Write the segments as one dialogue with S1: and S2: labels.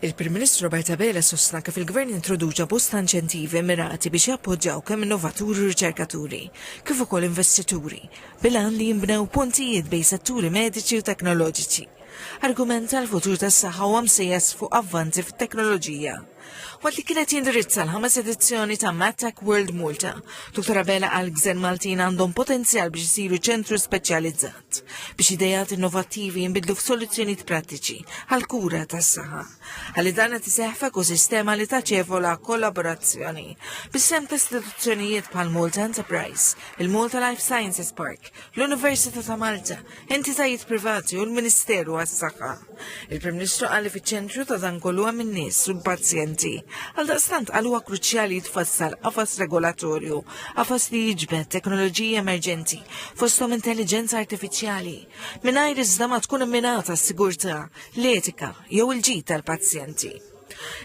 S1: Il-Prim Ministru Roberta Bela sostna kif il-Gvern introduċa bosta inċentivi mirati biex jappoġġjaw kemm innovaturi u riċerkaturi, kif ukoll investituri, bilan li jinbnew pontijiet bejn setturi mediċi u teknoloġiċi. Argumenta l-futur tas-saħħa huwa msejjes fuq avvanzi fit-teknoloġija. Waqt li kienet jindirizza l-5 edizzjoni ta' MedTech World Malta, Dr. Bela qal Gżejjer Maltin għandhom potenzjal biex isiru ċentru speċjalizzat biex idejat innovattivi jinbidlu f'soluzzjonijiet prattiċi għall-kura tas-saħħa. Ħalli dan qed iseħħ f'ekosistema li taċevola kollaborazzjoni bis-sem ta' istituzzjonijiet bħal Malta Enterprise, il-Malta Life Sciences Park, l-Università ta' Malta, entitajiet privati u l-Ministeru għas-Saħħa. Il-Prim Ministru qal li fiċ-ċentru ta' dan kollu hemm in-nies u l-pazjenti. Għaldaqstant qal huwa kruċjali tfassal qafas regolatorju, qafas li jiġbed teknoloġiji emerġenti fosthom intelligenza artifiċjali mingħajr iżda ma tkun imminata s-sigurtà, l-etika jew il-ġid tal-pazjenti.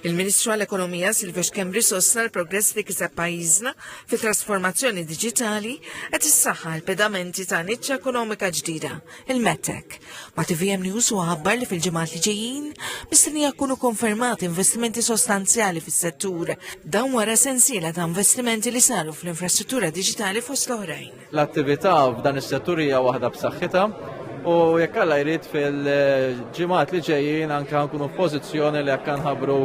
S1: Il-Ministru għall-Ekonomija Silvio Xkembri sostna l-progress li kiseb pajjiżna fit-trasformazzjoni diġitali qed issaħħa l-pedamenti ta' niċċa ekonomika ġdida, il-MedTech. Ma' TVM News huwa ħabbar li fil-ġimgħat li ġejjin mistennija jkunu konfermati investimenti sostanzjali fis-settur dawn wara sensiela ta' investimenti li saru fl-infrastruttura diġitali fost l-oħrajn.
S2: L-attività f'dan is-settur hija waħda b'saħħitha. U jekk Alla jrid fil-ġimgħat li ġejjin anke nkunu f'pożizzjoni li jekk nħabbru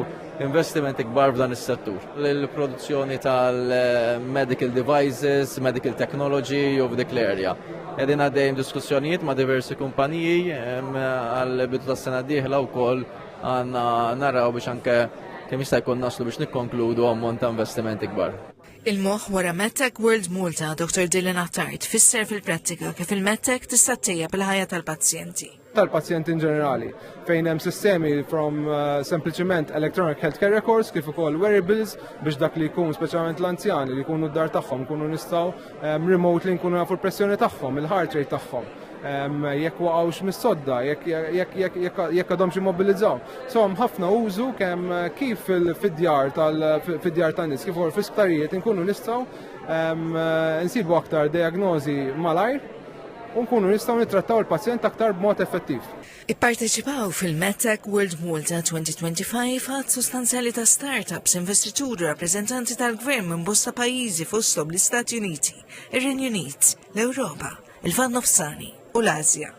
S2: investimenti kbar f'dan is-settur. L-produzzjoni tal-medical devices, medical technology u f'dik l-area. Qegħdin għaddejjin diskussjonijiet ma' diversi kumpaniji għall-bidu tas-sena d-dieħla wkoll għandna naraw biex anke kemm jista' jkun naslu biex nikkonkludu ammont ta' investimenti kbar.
S1: Il-moħħ wara MedTech World Malta, Dr. Dylan Attard, fisser fil-prattika kif il-MedTech tista' tejjeb il-ħajja tal-pazjenti.
S3: Tal-pazjenti in ġenerali, fejn hemm sistemi from sempliċement electronic healthcare records kif ukoll wearables biex dak li jkun speċjalment l-anzjani li jkunu d-dar tagħhom kunu nistgħu remotely nkunu nafu l-pressjoni tagħhom, il-heart rate tagħhom. Jekk waqgħux mis-sodda, jekk għadhomx immobilizzaw. So ħafna użu kemm kif fid-djar tan-nies kif ukoll fl-isptarijiet inkunu nistgħu nsibu aktar diagnosi malajr u nkunu nistgħu nittrattaw il-pazjent aktar b'mod effettiv.
S1: Ipparteċipaw fil-MedTech World Malta 2025 ħadd sostanzjali ta' startups, investituri, rappreżentanti tal-gvern minn bosta pajjiżi fosthom l-Istati Uniti, ir-Renju Unit, l-Ewropa, il-Vant Nofsani u l-Asja.